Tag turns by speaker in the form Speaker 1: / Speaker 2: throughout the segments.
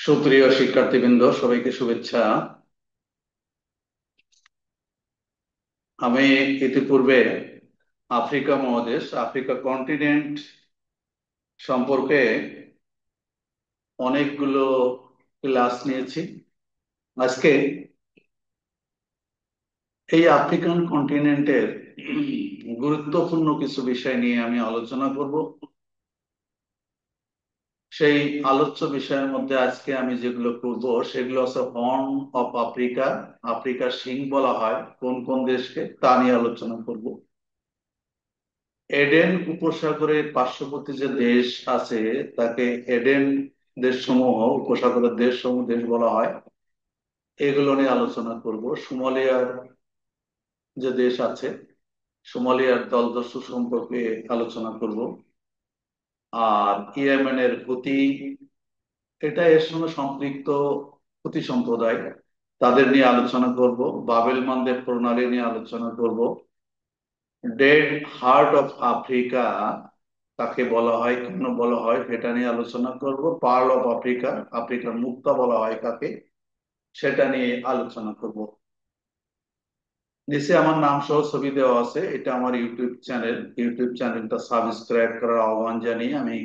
Speaker 1: সুপ্রিয় শিক্ষার্থীবৃন্দ, সবাইকে শুভেচ্ছা। আমি ইতিপূর্বে আফ্রিকা মহাদেশ, আফ্রিকা কন্টিনেন্ট সম্পর্কে অনেকগুলো ক্লাস নিয়েছি। আজকে এই আফ্রিকান কন্টিনেন্টের গুরুত্বপূর্ণ কিছু বিষয় নিয়ে আমি আলোচনা করব। সেই আলোচ্য বিষয়ের মধ্যে আজকে আমি যেগুলো করব সেগুলো হচ্ছে হর্ন অফ আফ্রিকা, আফ্রিকার শিং বলা হয় কোন কোন দেশকে, তা নিয়ে আলোচনা করব। এডেন উপসাগরের পার্শ্ববর্তী যে দেশ আছে তাকে এডেন দেশসমূহ, উপসাগরের দেশসমূহ দেশ বলা হয়। এগুলো নিয়ে আলোচনা করব। সোমালিয়ার যে দেশ আছে, সোমালিয়ার দলদস্যু সম্পর্কে আলোচনা করব। আর ইয়েমেনের হুতি, এটা এর সঙ্গে সম্পৃক্ত হুতি সম্প্রদায়, তাদের নিয়ে আলোচনা করব। বাবেল মানদেব প্রণালী নিয়ে আলোচনা করব। ডেড হার্ট অফ আফ্রিকা কাকে বলা হয়, কেন বলা হয়, সেটা নিয়ে আলোচনা করব। পার্ল অফ আফ্রিকা, আফ্রিকার মুক্তা বলা হয় কাকে, সেটা নিয়ে আলোচনা করব। নিচে আমার নাম সহ ছবি দেওয়া আছে, এটা আমার ইউটিউব চ্যানেল। ইউটিউব চ্যানেলটা সাবস্ক্রাইব করার আহ্বান জানিয়ে আমি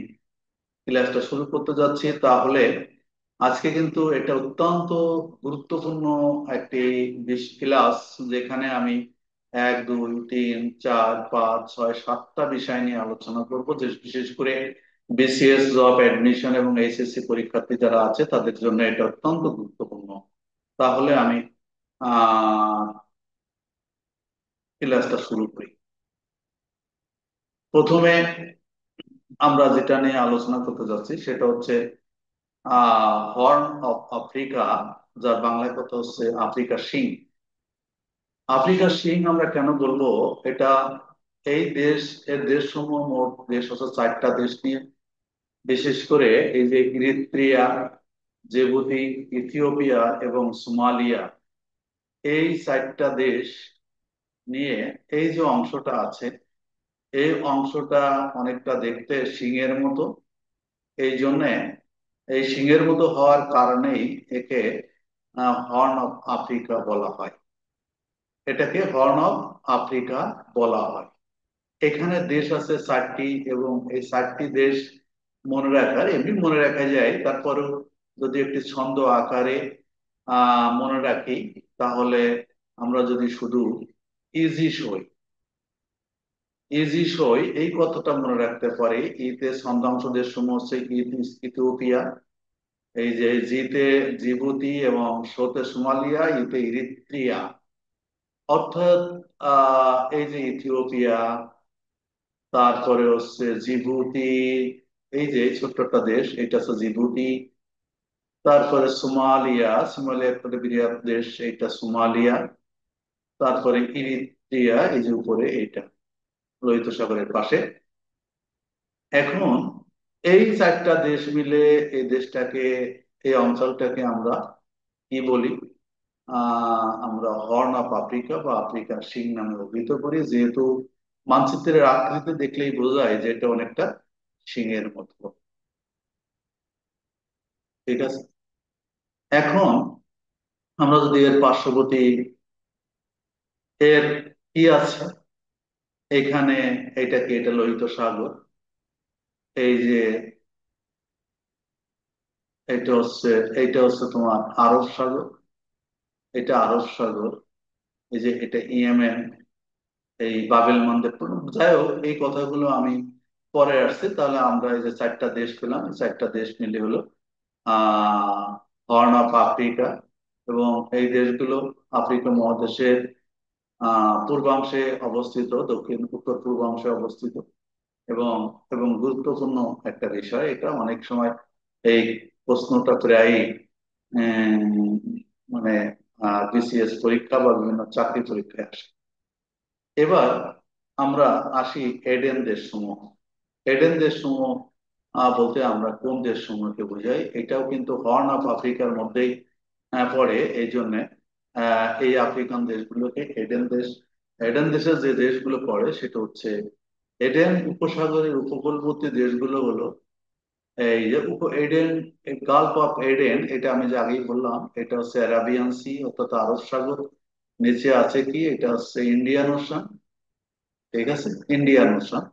Speaker 1: ক্লাসটা শুরু করতে যাচ্ছি। তাহলে আজকে কিন্তু এটা অত্যন্ত গুরুত্বপূর্ণ একটি ক্লাস, যেখানে আমি 1 2 3 4 5 6 7টা বিষয় নিয়ে আলোচনা করব, যে বিশেষ করে বিসিএস জব অ্যাডমিশন এবং এইচএসসি পরীক্ষার্থী যারা আছে তাদের জন্য এটা অত্যন্ত গুরুত্বপূর্ণ। তাহলে আমি আহ ক্লাসটা শুরু করি। প্রথমে আমরা যেটা নিয়ে আলোচনা করতে যাচ্ছি সেটা হচ্ছে হর্ন অফ আফ্রিকা, যার বাংলা কথা হচ্ছে আফ্রিকার শিং। আফ্রিকার শিং আমরা কেন বলবো, এটা এই দেশ, এর দেশসমূহ, মোট দেশ হচ্ছে 4টা দেশ নিয়ে। বিশেষ করে এই যে ইরিত্রিয়া, জিবুতি, ইথিওপিয়া এবং সোমালিয়া, এই 4টা দেশ নিয়ে এই যে অংশটা আছে, এই অংশটা অনেকটা দেখতে শিংয়ের মতো। এই জন্যে এই শিংয়ের মতো হওয়ার কারণেই একে হর্ন অফ আফ্রিকা বলা হয়। এটাকে হর্ন অফ আফ্রিকা বলা হয়। এখানে দেশ আছে 4টি, এবং এই 4টি দেশ মনে রাখার, এমনি মনে রাখা যায়, তারপরেও যদি একটি ছন্দ আকারে মনে রাখি, তাহলে আমরা যদি শুধু ইজি সই, ইজি সই এই কথাটা মনে রাখতে পারি। ইতে ছন্দাংশ দেশ সমূহ হচ্ছে ইথিওপিয়া, এই যে জিতে জিবুতি এবং সোতে সোমালিয়া, ইতে ইরিত্রিয়া। অর্থাৎ এই যে ইথিওপিয়া, তারপরে হচ্ছে জিবুতি, এই যে ছোট্টটা দেশ, এটা হচ্ছে জিবুতি। তারপরে সোমালিয়া, সোমালিয়া একটা বিরাট দেশ, এইটা সোমালিয়া। তারপরে ইরিত্রিয়া, এই যে উপরে এইটা লোহিত সাগরের পাশে। এখন এই 4টা দেশ মিলে এই দেশটাকে, এই অঞ্চলটাকে আমরা কি বলি, আমরা হর্ন অফ আফ্রিকা বা আফ্রিকার শিং নামে অভিহিত করি, যেহেতু মানচিত্রের আকৃতি দেখলেই বোঝা যায় যে এটা অনেকটা শিংয়ের মতো। ঠিক আছে। এখন আমরা যদি এর পার্শ্ববর্তী, এর কি আছে এখানে, এটা কি, এটা লোহিত সাগর। এই যে এটা হচ্ছে, এইটা হচ্ছে তোমার আরব সাগর, এটা আরব সাগর। এই যে এটা ইয়েমেন, এই বাবেল মানদেব যাই হোক, এই কথাগুলো আমি পরে আসছে। তাহলে আমরা এই যে 4টা দেশ পেলাম, এই 4টা দেশ মিলে হলো আহ হর্ন অফ আফ্রিকা। এবং এই দেশগুলো আফ্রিকা মহাদেশের পূর্বাংশে অবস্থিত, দক্ষিণ উত্তর পূর্বাংশে অবস্থিত। এবং এবং গুরুত্বপূর্ণ একটা বিষয়, এটা অনেক সময় এই প্রশ্নটা প্রায়ই মানে বিসিএস পরীক্ষা বা বিভিন্ন চাকরি পরীক্ষায় আসে। এবার আমরা আসি এডেন দেশসমূহ। এডেন দেশসমূহ বলতে আমরা কোন দেশসমূহকে বোঝাই, এটাও কিন্তু হর্ন অফ আফ্রিকার মধ্যেই পড়ে। এই জন্য এই আফ্রিকান দেশগুলোকে এডেন দেশ, এডেন দেশের যে দেশগুলো পড়ে সেটা হচ্ছে এডেন উপসাগরের উপকূলবর্তী দেশগুলো হলো এই যে এডেন, গালফ অফ এডেন, এটা আমি যে আগেই বললাম, এটা হচ্ছে অ্যারাবিয়ান সি অর্থাৎ আরব সাগর। নিচে আছে কি, এটা হচ্ছে ইন্ডিয়ান ওশান। ঠিক আছে, ইন্ডিয়ান ওশান।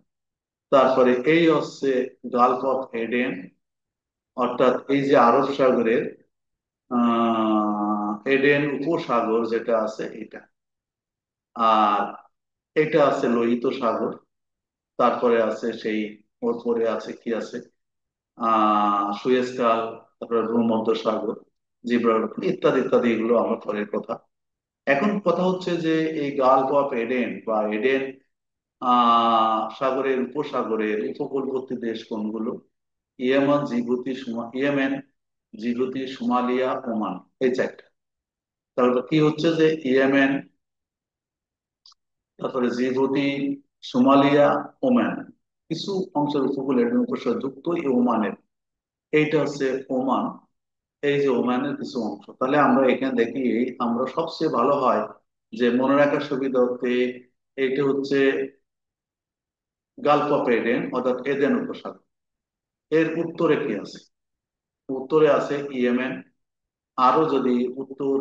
Speaker 1: তারপরে এই হচ্ছে গালফ অফ এডেন, অর্থাৎ এই যে আরব সাগরের এডেন উপসাগর যেটা আছে এটা। আর এটা আছে লোহিত সাগর। তারপরে আছে সেই, ওর পরে আছে কি আছে, সুয়েজ খাল, তারপরে ভূমধ্য সাগর, জিব্রাল্টার ইত্যাদি ইত্যাদি, এগুলো আমার পরের কথা। এখন কথা হচ্ছে যে এই গালফ অফ এডেন বা এডেন সাগরের উপসাগরের উপকূলবর্তী দেশ কোনগুলো? ইয়েমেন, জিবুতি, সোমালিয়া, ওমান, এই চারটা। তাহলে কি হচ্ছে যে ইয়েমেন, তারপরে জিবুতি, সোমালিয়া, ওমান, কিছু অংশের উপকূল এডেন উপসাগর যুক্ত এই ওমানের, এইটা হচ্ছে ওমান। এই যে ওমানের কিছু অংশ, তাহলে আমরা এখানে দেখি আমরা সবচেয়ে ভালো হয় যে মনে রাখার সুবিধার্থে এইটা হচ্ছে গালফ অফ এডেন অর্থাৎ এদেন উপসাগর। এর উত্তরে কি আছে? উত্তরে আছে ইয়েমেন। আরো যদি উত্তর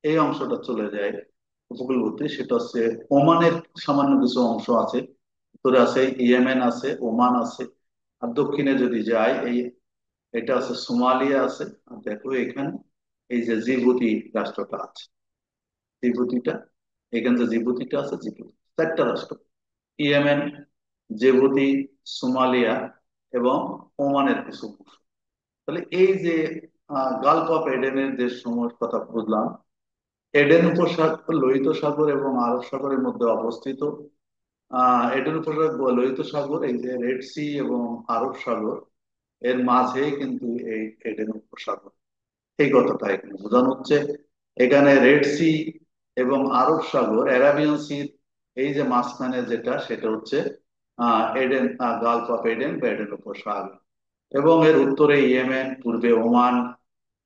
Speaker 1: এই অংশটা চলে যায় উপকূলবর্তী, সেটা হচ্ছে ওমানের সামান্য কিছু অংশ আছে। উত্তরে আছে ইয়েমেন, আছে ওমান আছে। আর দক্ষিণে যদি যাই, এটা আছে সোমালিয়া আছে। আর দেখো এখানে এই যে জিবুতি রাষ্ট্রটা আছে, জিবুতিটা, এখানে যে জিবুতিটা আছে, জিবুতি চারটা রাষ্ট্র: ইয়েমেন, জিবুতি, সোমালিয়া এবং ওমানের কিছু অংশ। তাহলে এই যে গালফ অফ এডেনের দেশ সমূহের কথা বুঝলাম। এডেন উপসাগর লোহিত সাগর এবং আরব সাগরের মধ্যে অবস্থিত। এডেন উপসাগর, লোহিত সাগর, এই যে রেড সি এবং আরব সাগর, এর মাঝে কিন্তু এই এডেন উপসাগর। এই কথাটা এখানে বোঝানো হচ্ছে। এখানে রেড সি এবং আরব সাগর, অ্যারাবিয়ান সি, এই যে মাঝখানে যেটা, সেটা হচ্ছে এডেন, গালফ অফ এডেন বা এডেন উপসাগর। এবং এর উত্তরে ইয়েমেন, পূর্বে ওমান,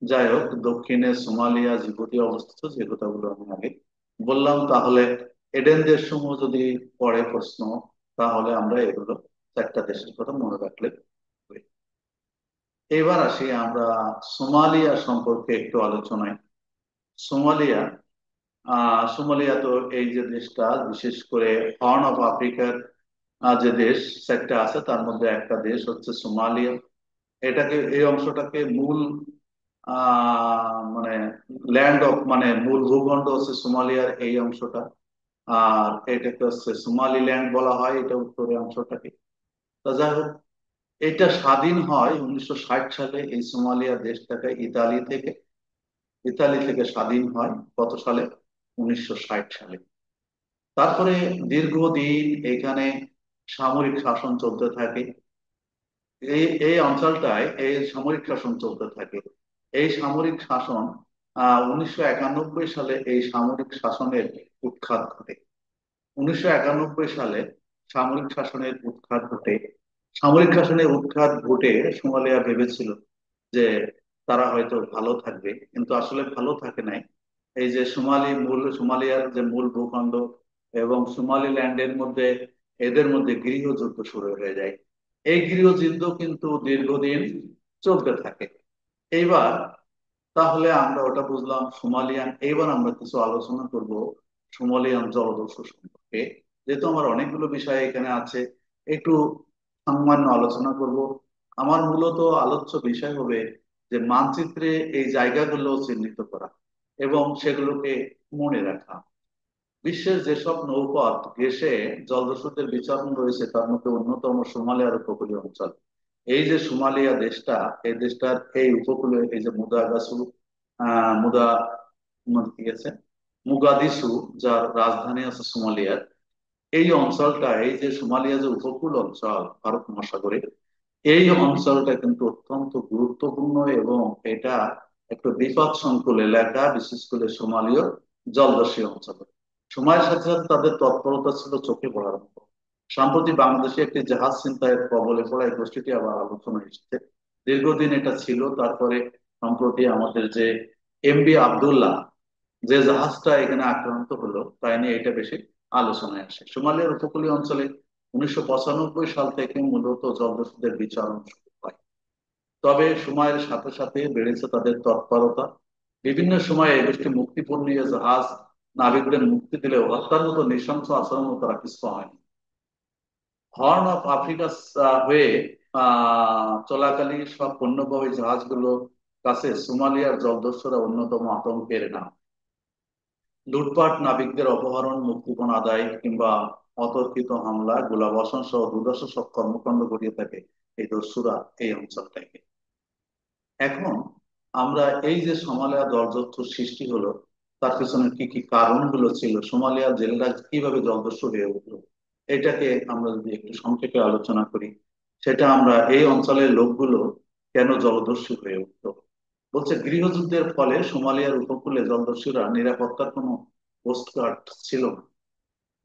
Speaker 1: যাই হোক দক্ষিণে সোমালিয়া, জিবুতি অবস্থিত, যে কথাগুলো আমি আগে বললাম। তাহলে এডেন দেশসমূহ যদি পড়ে প্রশ্ন, তাহলে আমরা এগুলো চারটা দেশের কথা মনে রাখলে হবে। এবার আসি আমরা সোমালিয়া সম্পর্কে একটু আলোচনায়। সোমালিয়া, সোমালিয়া তো এই যে দেশটা, বিশেষ করে হর্ন অফ আফ্রিকার যে দেশ চারটা আছে, তার মধ্যে একটা দেশ হচ্ছে সোমালিয়া। এটাকে, এই অংশটাকে মূল মানে ল্যান্ড অফ, মানে মূল ভূখণ্ড হচ্ছে সোমালিয়ার এই অংশটা। আর এটাকে হচ্ছে সোমালিল্যান্ড বলা হয়, এটা উত্তরের অংশটাকে। তা যাই হোক, এটা স্বাধীন হয় 1960 সালে এই সোমালিয়া দেশটাকে ইতালি থেকে স্বাধীন হয়। কত সালে? 1960 সালে। তারপরে দীর্ঘদিন এখানে সামরিক শাসন চলতে থাকে। এই অঞ্চলটায় এই সামরিক শাসন চলতে থাকে। এই সামরিক শাসন 1991 সালে এই সামরিক শাসনের উৎখাত ঘটে। 1991 সালে সামরিক শাসনের উৎখাত ঘটে। সামরিক শাসনের উৎখাত ঘটে সোমালিয়া ভেবেছিল যে তারা হয়তো ভালো থাকবে, কিন্তু আসলে ভালো থাকে নাই। এই যে সোমালিয়ার যে মূল ভূখণ্ড এবং সোমালিল্যান্ডের মধ্যে, এদের মধ্যে গৃহযুদ্ধ শুরু হয়ে যায়। এই গৃহযুদ্ধ কিন্তু দীর্ঘদিন চলতে থাকে। এইবার তাহলে আমরা ওটা বুঝলাম সোমালিয়ান। এইবার আমরা কিছু আলোচনা করব সোমালিয়ান জলদস্যু সম্পর্কে। যেহেতু আমার অনেকগুলো বিষয় এখানে আছে, একটু সামান্য আলোচনা করব। আমার মূলত আলোচ্য বিষয় হবে যে মানচিত্রে এই জায়গাগুলো চিহ্নিত করা এবং সেগুলোকে মনে রাখা। বিশ্বের যেসব নৌপথ ঘেঁষে জলদস্যুদের বিচরণ রয়েছে, তার মধ্যে অন্যতম সোমালিয়ার উপকূলীয় অঞ্চল। এই যে সোমালিয়া দেশটা, এই দেশটার এই উপকূলে এই যে মুদাগাছু, আহ মুদা কি আছে, মুগাদিসু, যার রাজধানী আছে সোমালিয়ার, এই অঞ্চলটা, এই যে সোমালিয়া যে উপকূল অঞ্চল ভারত মহাসাগরে, এই অঞ্চলটা কিন্তু অত্যন্ত গুরুত্বপূর্ণ এবং এটা একটা বিপদ সংকুল এলাকা, বিশেষ করে সোমালীয় জলদস্যু অঞ্চল। সময়ের সাথে সাথে তাদের তৎপরতা ছিল চোখে পড়ার মতো। সম্প্রতি বাংলাদেশে একটি জাহাজ ছিনতাইয়ের কবলে পড়া এই গোষ্ঠীটি আবার আলোচনা এসেছে। দীর্ঘদিন এটা ছিল, তারপরে সম্প্রতি আমাদের যে এমবি আব্দুল্লাহ, যে জাহাজটা এখানে আক্রান্ত হলো, তাই নিয়ে এটা বেশি আলোচনায় আসে। সোমালিয়ার উপকূলীয় অঞ্চলে 1995 সাল থেকে মূলত জলদস্যুদের বিচরণ শুরু হয়। তবে সময়ের সাথে সাথে বেড়েছে তাদের তৎপরতা। বিভিন্ন সময়ে এই গোষ্ঠী মুক্তিপণ নিয়ে জাহাজ নাবিকদের মুক্তি দিলেও হত্যার মতো নৃশংস আচরণও তারা কিছু হয়নি। হর্ন অফ আফ্রিকা হয়ে চলাকালীন সব পণ্যবাহী জাহাজগুলো কাছে সোমালিয়ার জলদস্যুরা অন্যতম আতঙ্কের নাম। লুটপাট, নাবিকদের অপহরণ, মুক্তিপণ আদায় কিংবা অতর্কিত হামলা, গোলাবর্ষণ সহ দুর্দশা সব কর্মকাণ্ড ঘটিয়ে থাকে এই দস্যুরা এই অঞ্চলটাকে। এখন আমরা এই যে সোমালিয়া জলদস্যু সৃষ্টি হলো, তার পিছনে কি কি কারণগুলো ছিল, সোমালিয়া জেলেরা কিভাবে জলদস্যু হয়ে উঠলো, এটাকে আমরা যদি একটু সংক্ষেপে আলোচনা করি, সেটা আমরা এই অঞ্চলের লোকগুলো কেন জলদস্যু হয়ে উঠলো। বলছে গৃহযুদ্ধের ফলে সোমালিয়ার উপকূলে জলদস্যুরা নিরাপত্তার কোনো কোস্টগার্ড ছিল না।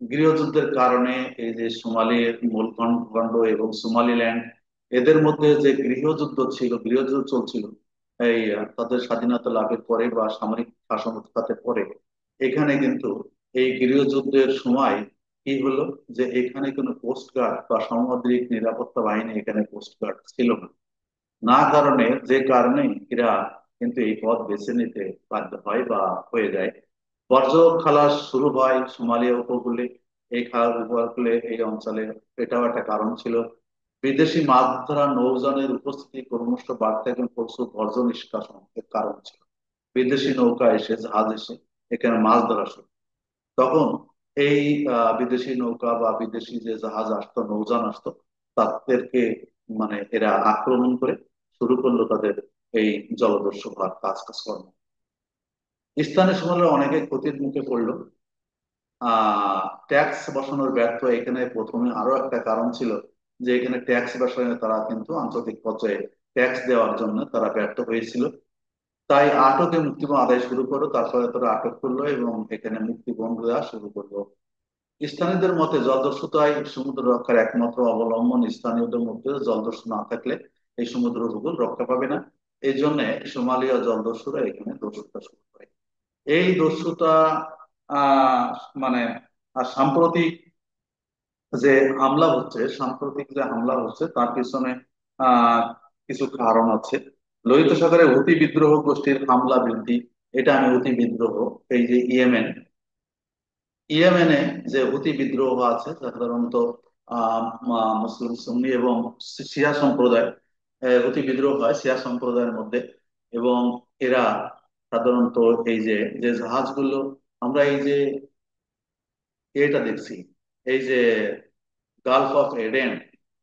Speaker 1: গৃহযুদ্ধের কারণে এই যে সোমালির মূল ভূখণ্ড এবং সোমালিল্যান্ড, এদের মধ্যে যে গৃহযুদ্ধ ছিল, গৃহযুদ্ধ চলছিল এই তাদের স্বাধীনতা লাভের পরে বা সামরিক শাসন উৎখাতের পরে, এখানে কিন্তু এই গৃহযুদ্ধের সময় কি হলো, যে এখানে কোনো কোস্টগার্ড বা সামুদ্রিক নিরাপত্তা বাহিনী এখানে কোস্টগার্ড ছিল না। না কারণে যে কারণে এরা কিন্তু এই পথ বেছে নিতে বাধ্য হয় বা হয়ে যায়। বর্জ্য খালাস শুরু হয় সোমালিয়া উপকূলে, এই খাল উপকূলে এই অঞ্চলে, এটাও একটা কারণ ছিল। বিদেশি মাছ ধরা নৌযানের উপস্থিতি ক্রমশ বাড়তে এবং প্রচুর বর্জ্য নিষ্কাশন এর কারণ ছিল। বিদেশি নৌকা এসে, জাহাজ এসে এখানে মাছ ধরা শুরু। তখন এই বিদেশি নৌকা বা বিদেশি যে জাহাজ আসতো, নৌযান আসতো, তাদেরকে মানে এরা আক্রমণ করে শুরু করলো তাদের এই জলদস্যু হওয়ার কাজকর্ম। স্থানীয় সময় অনেকে ক্ষতির মুখে পড়লো। ট্যাক্স বসানোর ব্যর্থ, এখানে প্রথমে আরো একটা কারণ ছিল যে এখানে ট্যাক্স বসানো, তারা কিন্তু আন্তর্জাতিক পর্যায়ে ট্যাক্স দেওয়ার জন্য তারা ব্যর্থ হয়েছিল। তাই আটকে মুক্তিপণ আদায় শুরু করলো, তারপরে তারা আটক করলো এবং এখানে মুক্তিপণ দেওয়া শুরু করলো। স্থানীয়দের মতে জলদস্যুতাই সমুদ্র রক্ষার একমাত্র অবলম্বন। স্থানীয়দের মধ্যে জলদস্যু না থাকলে এই সমুদ্র উপকূল রক্ষা পাবে না। এই জন্য সোমালিয়া জলদস্যুরা এখানে দস্যুতা শুরু করে। এই দস্যুতা আহ মানে সাম্প্রতিক যে সাম্প্রতিক যে হামলা হচ্ছে তার পিছনে আহ কিছু কারণ আছে। লোহিত সাগরে হুতি বিদ্রোহ গোষ্ঠীর হামলা বৃদ্ধি, এটা আমি হুতি বিদ্রোহ, এই যে ইয়েমেনে যে হুতি বিদ্রোহ আছে সাধারণত মুসলিম সুন্নি এবং শিয়া সম্প্রদায়, হুতি বিদ্রোহ হয় শিয়া সম্প্রদায়ের মধ্যে। এবং এরা সাধারণত এই যে যে জাহাজগুলো আমরা এই যে এটা দেখছি, এই যে গালফ অফ এডেন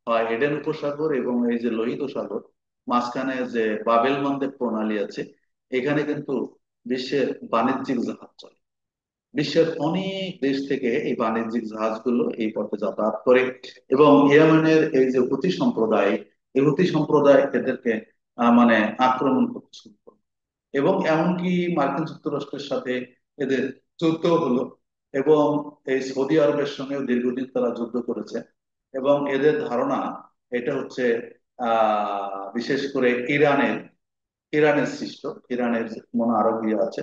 Speaker 1: বা এডেন উপসাগর এবং এই যে লোহিত সাগর, মাঝখানে যে বাবেল মানদেব প্রণালী আছে, এখানে কিন্তু বিশ্বের বাণিজ্যিক জাহাজ চলে। বিশ্বের অনেক দেশ থেকে এই বাণিজ্যিক জাহাজগুলো এই পথে যাতায়াত করে। এবং ইয়েমেনের এই যে হুতি সম্প্রদায়, এই হুতি সম্প্রদায় এদেরকে মানে আক্রমণ করতে শুরু করে। এবং এমনকি মার্কিন যুক্তরাষ্ট্রের সাথে এদের যুদ্ধ হলো। এবং এই সৌদি আরবের সঙ্গেও দীর্ঘদিন তারা যুদ্ধ করেছে। এবং এদের ধারণা এটা হচ্ছে বিশেষ করে ইরানের সৃষ্ট, ইরানের মনে আরো ইয়ে আছে।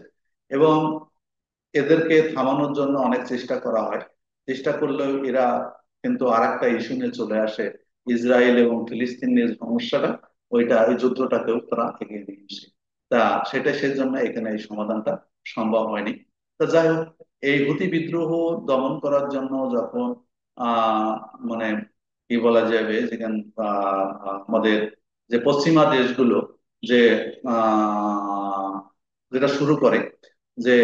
Speaker 1: এবং এদেরকে থামানোর জন্য অনেক চেষ্টা করা হয়। চেষ্টা করলেও এরা কিন্তু আরেকটা ইস্যু নিয়ে চলে আসে, ইসরায়েল এবং ফিলিস্তিন নিয়ে যে সমস্যাটা, ওইটা ওই যুদ্ধটাকেও তারা এগিয়ে নিয়ে আসে। তা সেটা সেজন্য এখানে এই সমাধানটা সম্ভব হয়নি। তা যাই হোক, এই হুতি বিদ্রোহ দমন করার জন্য যখন আহ মানে কি বলা যাবে, যেখানে আমাদের যে পশ্চিমা দেশগুলো যে যেটা শুরু করে, যে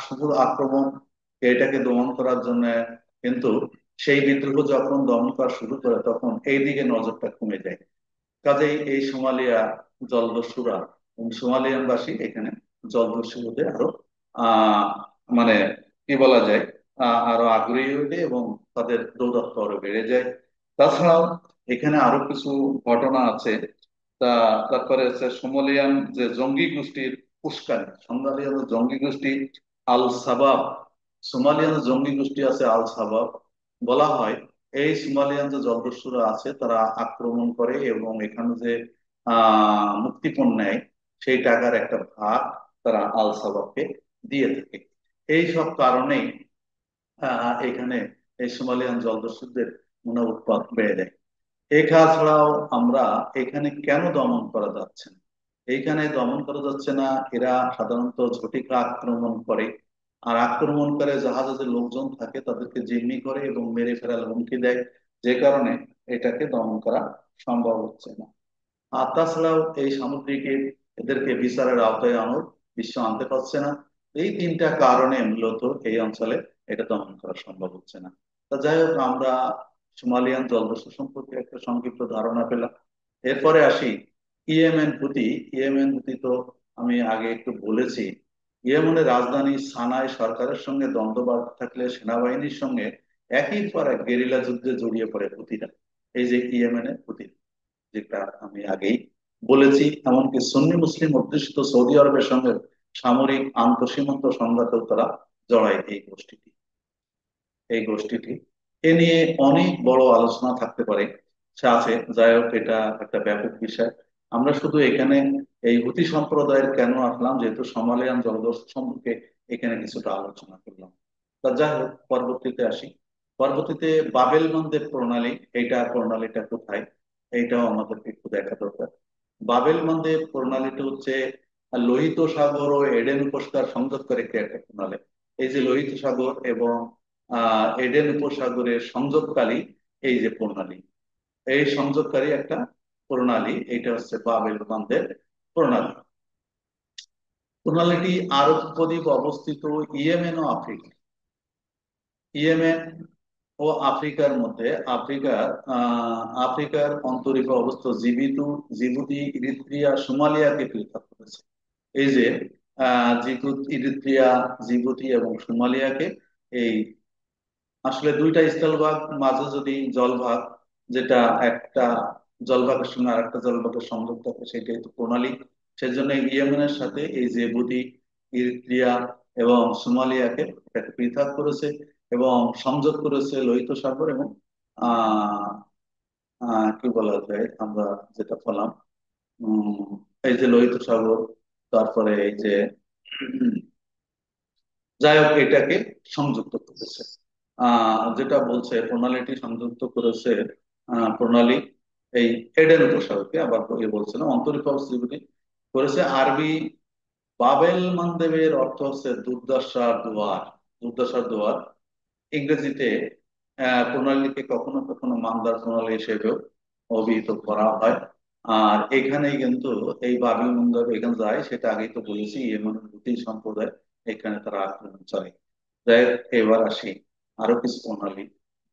Speaker 1: শুধু আক্রমণ, এটাকে দমন করার জন্য, কিন্তু সেই বিদ্রোহ যখন দমন করা শুরু করে তখন এই দিকে নজরটা কমে যায়। কাজেই এই সোমালিয়া জলদস্যুরা সোমালিয়ানবাসী এখানে জলদস্যু হতে আরো আহ মানে কি বলা যায়, আরো আগ্রহী হয়ে যায় এবং তাদের দৌরাত্ম আরো বেড়ে যায়। তাছাড়াও এখানে আরো কিছু ঘটনা আছে। তা তারপরে হচ্ছে সোমালিয়ান যে জঙ্গি গোষ্ঠীর উস্কানি, সোমালিয়ান জঙ্গি গোষ্ঠী আল সাবাব, সোমালিয়ান জঙ্গি গোষ্ঠী আছে আল সাবাব। বলা হয় এই সোমালিয়ান যে জলদস্যুরা আছে তারা আক্রমণ করে এবং এখানে যে মুক্তিপণ নেয়, সেই টাকার একটা ভাগ তারা আল সাবাবকে দিয়ে থাকে। এই সব কারণেই এখানে এই সোমালিয়ান জলদস্যুদের মনোৎপাত বেড়ে যায়। এছাড়াও আমরা এখানে কেন দমন করা যাচ্ছে না, এইখানে দমন করা যাচ্ছে না, এরা সাধারণত ঝটিকা আক্রমণ করে। আর আক্রমণ করে জাহাজে যে লোকজন থাকে তাদেরকে জিম্মি করে এবং মেরে ফেলার হুমকি দেয়, যে কারণে এটাকে দমন করা সম্ভব হচ্ছে না। আর তাছাড়াও এই সামুদ্রিকে এদেরকে বিচারের আওতায় আনার বিশ্ব আনতে পারছে না। এই তিনটা কারণে মূলত এই অঞ্চলে এটা দমন করা সম্ভব হচ্ছে না। তা যাই হোক, আমরা সোমালিয়ান জলদস্যু সম্পর্কে একটা সংক্ষিপ্ত ধারণা পেলাম। এরপরে আসি ইয়েমেন হুতি। ইয়েমেন হুতি তো আমি আগে একটু বলেছি। ইয়েমেনের রাজধানী সানায় সরকারের সঙ্গে দ্বন্দ্ব বাড়তে থাকলে সেনাবাহিনীর সঙ্গে একের পর এক গেরিলা যুদ্ধে জড়িয়ে পড়ে হুতিরা। এই যে ইয়েমেনের হুতি, যেটা আমি আগেই বলেছি, এমনকি সুন্নি মুসলিম অধ্যুষিত সৌদি আরবের সঙ্গে সামরিক আন্তঃসীমান্ত সংঘাতেও তারা জড়ায়। এই গোষ্ঠীটি এ নিয়ে অনেক বড় আলোচনা থাকতে পারে, সে আছে। যাই হোক, এটা একটা ব্যাপক বিষয়। আমরা শুধু এখানে এই হুতি সম্প্রদায়ের কেন আসলাম, যেহেতু সোমালিয়ান জলদস্যু সম্পর্কে এখানে কিছুটা আলোচনা করলাম। তা যাই হোক, পরবর্তীতে আসি। পরবর্তীতে বাবেল মন্দের প্রণালী, প্রণালীটা কোথায়, এইটাও আমাদেরকে একটু দেখা দরকার। বাবেল মন্দের প্রণালীটা হচ্ছে লোহিত সাগর ও এডেন উপসাগর সংযোগ করে একটা প্রণালী। এই যে লোহিত সাগর এবং এডেন উপসাগরের সংযোগকারী এই যে প্রণালী, এই সংযোগকারী একটা প্রণালী, এটা হচ্ছে বাবেল মন্দের প্রণালী। প্রণালীটি আরব উপদ্বীপ অবস্থিত ইয়েমেন ও আফ্রিকা, ইয়েমেন ও আফ্রিকার মধ্যে, আফ্রিকার অন্তরীপে অবস্থিত জিবুতি, ইরিত্রিয়া, সোমালিয়াকে পৃথক করেছে। এই যে ইরিত্রিয়া, জিবুতি এবং সোমালিয়াকে, এই আসলে দুইটা স্থলভাগ, মাঝে যদি জলভাগ, যেটা একটা জলভাগের সঙ্গে আরেকটা জলভাগের সংযোগ থাকে, সেটাই তো প্রণালী। সেজন্য ইয়েমেনের সাথে এই যে বুদি, ইরিত্রিয়া এবং সোমালিয়াকে এটাকে পৃথক করেছে এবং সংযোগ করেছে লোহিত সাগর এবং আহ কি বলা যায় আমরা যেটা বললাম, উম, এই যে লোহিত সাগর, তারপরে এই যে যাই হোক, এটাকে সংযুক্ত করেছে। যেটা বলছে প্রণালীটি সংযুক্ত করেছে, প্রণালী এই এডেন উপসাগরকে, আবার বলছে না অন্তরীপ অবস্থিতি করেছে। আরবি বাবেল মানদেবের অর্থ হচ্ছে দুর্দশার দুয়ার, দুর্দশার দুয়ার। ইংরেজিতে প্রণালীকে কখনো কখনো মান্দার প্রণালী হিসেবেও অভিহিত করা হয়। আর এখানেই কিন্তু এই বাবিল মন্দব এখানে যায়, সেটা আগেই তো বলেছি, ইয়েমেনের হুতি সম্প্রদায় এখানে তারা আক্রমণ চালায়। যাই হোক, এবার আসি আরো কিছু প্রণালী।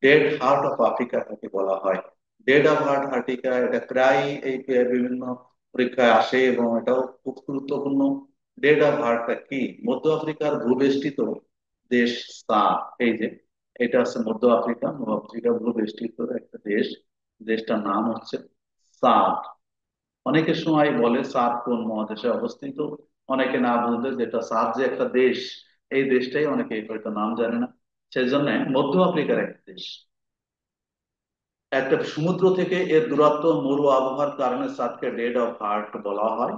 Speaker 1: ডেড হার্ট অফ আফ্রিকা তাকে বলা হয়। ডেড অফ হার্ট আফ্রিকা, এটা প্রায় এই বিভিন্ন পরীক্ষায় আসে এবং এটাও খুব গুরুত্বপূর্ণ। ডেড অফ হার্টটা কি? মধ্য আফ্রিকার ভূবেষ্টিত দেশ সার, এই যে এটা হচ্ছে মধ্য আফ্রিকা, মধ্য আফ্রিকা ভূবেষ্টিত একটা দেশ। দেশটার নাম হচ্ছে সাদ। অনেকের সময় বলে সাদ কোন মহাদেশে অবস্থিত, অনেকে না বুঝলে যেটা সাদ যে একটা দেশ, এই দেশটাই অনেকে হয়তো নাম জানে না। সেজন্য মধ্য আফ্রিকার একটা দেশ। একটা সমুদ্র থেকে এর দূরত্ব, মরু আবহাওয়ার কারণে সাদকে ডেড অফ হার্ট বলা হয়,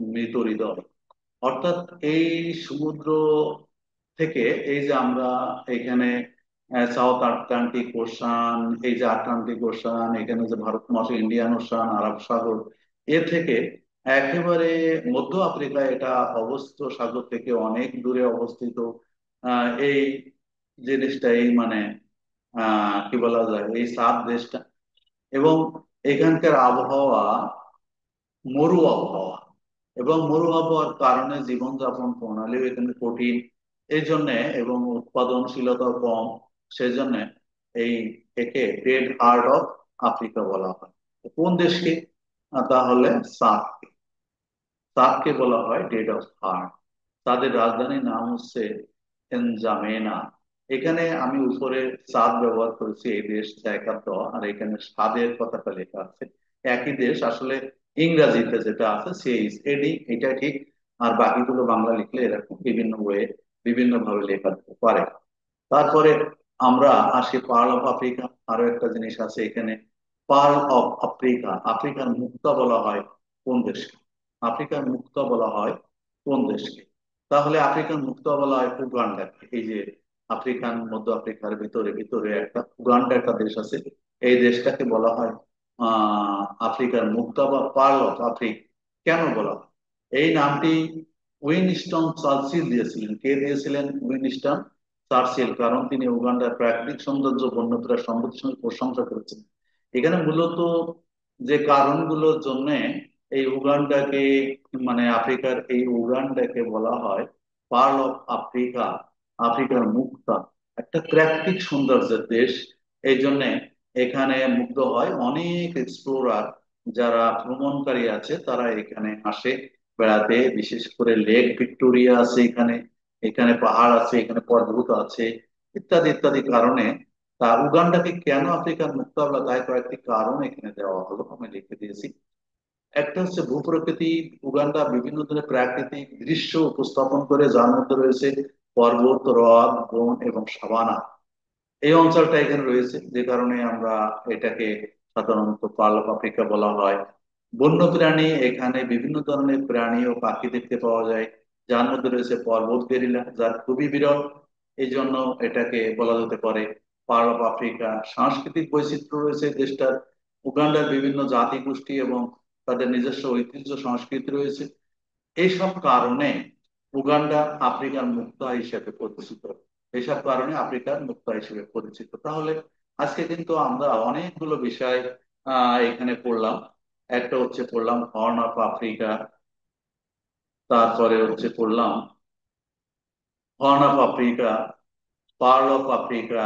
Speaker 1: মৃত হৃদয়। অর্থাৎ এই সমুদ্র থেকে, এই যে আমরা এখানে সাউথ আটলান্টিক ওশান, এই যে আটলান্টিক ওশান, এখানে যে ভারত মহাসাগর, ইন্ডিয়ান ওশান, আরব সাগর, এ থেকে একেবারে মধ্য আফ্রিকায়, এটা অবস্থিত সাগর থেকে অনেক দূরে অবস্থিত। এই জিনিসটা, এই মানে কি বলা যায়, এই সাত দেশটা, এবং এখানকার আবহাওয়া মরু আবহাওয়া, এবং মরু আবহাওয়ার কারণে জীবনযাপন প্রণালীও এখানে কঠিন। এই জন্য, এবং উৎপাদনশীলতা কম, সেই জন্য এই একে ডেড হার্ট অফ আফ্রিকা বলা হয়। তো কোন দেশকে? তাহলে সার্ককে, সার্ককে বলা হয় ডেড অফ হার্ট। তাদের রাজধানীর নাম হচ্ছে এনজামেনা। এখানে আমি উপরে সাদ ব্যবহার করেছি, এই দেশ জায়গার দেওয়া, আর এখানে সাদের কথাটা লেখা আছে। একই দেশ আসলে, ইংরাজিতে যেটা আছে সেই এডি, এটা ঠিক। আর বাকিগুলো বাংলা লিখলে এরকম বিভিন্ন ওয়ে, বিভিন্ন ভাবে লেখা যেতে পারে। তারপরে আমরা আসি পার্ল অফ আফ্রিকা। আরো একটা জিনিস আছে এখানে, পার্ল অফ আফ্রিকা, আফ্রিকার মুক্তা বলা হয় কোন দেশকে? আফ্রিকার মুক্তা বলা হয় কোন দেশকে? তাহলে আফ্রিকান মুক্তা বলা হয় উগান্ডাকে। এই যে আফ্রিকান, মধ্য আফ্রিকার ভিতরে ভিতরে একটা উগান্ডা একটা দেশ আছে, এই দেশটাকে বলা হয় আফ্রিকার মুক্তা বা পার্ল অফ আফ্রিক। কেন বলা হয়? এই নামটি উইনস্টন চার্চিল দিয়েছিলেন। কে দিয়েছিলেন? Winston Churchill. কারণ তিনি উগান্ডার প্রাকৃতিক সৌন্দর্য, বন্যপ্রাণ সম্পদের সঙ্গে প্রশংসা করেছেন। এখানে মূলত যে কারণগুলোর জন্য এই উগান্ডাকে, মানে আফ্রিকার এই উগান্ডাকে বলা হয় পার্ল অফ আফ্রিকা, আফ্রিকার মুক্তা, একটা প্রাকৃতিক সৌন্দর্যের দেশ। এই জন্য এখানে মুগ্ধ হয় অনেক এক্সপ্লোরার, যারা ভ্রমণকারী আছে তারা এখানে আসে বেড়াতে। বিশেষ করে লেক ভিক্টোরিয়া আছে এখানে, এখানে পাহাড় আছে, এখানে পর্বত আছে, ইত্যাদি ইত্যাদি কারণে। তা উগান্ডাকে কেন আফ্রিকার মুক্তা বলা, তাই কয়েকটি কারণ এখানে দেওয়া হলো, আমি লিখে দিয়েছি। একটা হচ্ছে ভূপ্রকৃতি। উগান্ডা বিভিন্ন ধরনের প্রাকৃতিক দৃশ্য উপস্থাপন করে, যার মধ্যে রয়েছে পর্বত, হ্রদ, বন এবং সাভানা। এই অঞ্চলটা এখানে রয়েছে, যে কারণে আমরা এটাকে সাধারণত পার্ল অফ আফ্রিকা বলা হয়। বন্য প্রাণী, এখানে বিভিন্ন ধরনের প্রাণী ও পাখি দেখতে পাওয়া যায়, যার মধ্যে রয়েছে পর্বত গেরিলা, যা খুবই বিরল। এই জন্য এটাকে বলা যেতে পারে পার্ল অফ আফ্রিকা। সাংস্কৃতিক বৈচিত্র্য রয়েছে দেশটার। উগান্ডার বিভিন্ন জাতি গোষ্ঠী এবং তাদের নিজস্ব ঐতিহ্য সংস্কৃতি রয়েছে। এইসব কারণে উগান্ডা আফ্রিকার মুক্তা হিসেবে পরিচিত। এইসব কারণে আফ্রিকার মুক্তা হিসেবে পরিচিত। তাহলে আজকে কিন্তু আমরা অনেকগুলো বিষয় এখানে পড়লাম। একটা হচ্ছে পড়লাম হর্ন অফ আফ্রিকা, তারপরে হচ্ছে পড়লাম horn of Africa, pearl of Africa,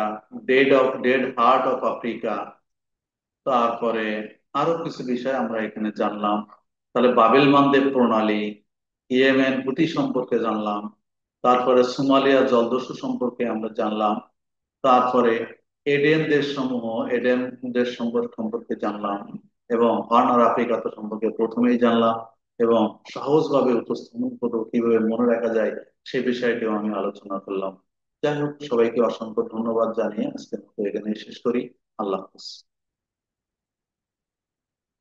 Speaker 1: dead heart of Africa. তারপরে আরো কিছু বিষয় আমরা এখানে জানলাম। তাহলে বাবেল মানদেব প্রণালী, ইয়েমেন হুতি সম্পর্কে জানলাম। তারপরে সোমালিয়া জলদস্যু সম্পর্কে আমরা জানলাম। তারপরে এডেন দেশ সমূহ, এডেন দেশ সম্পর্কে জানলাম। এবং হর্ন আফ্রিকা তো সম্পর্কে প্রথমেই জানলাম। এবং সহজভাবে উপস্থাপন করে কিভাবে মনে রাখা যায় সে বিষয়টিও আমি আলোচনা করলাম। যাই হোক, সবাইকে অসংখ্য ধন্যবাদ জানিয়ে আজকের মতো এখানে শেষ করি। আল্লাহ হাফিজ।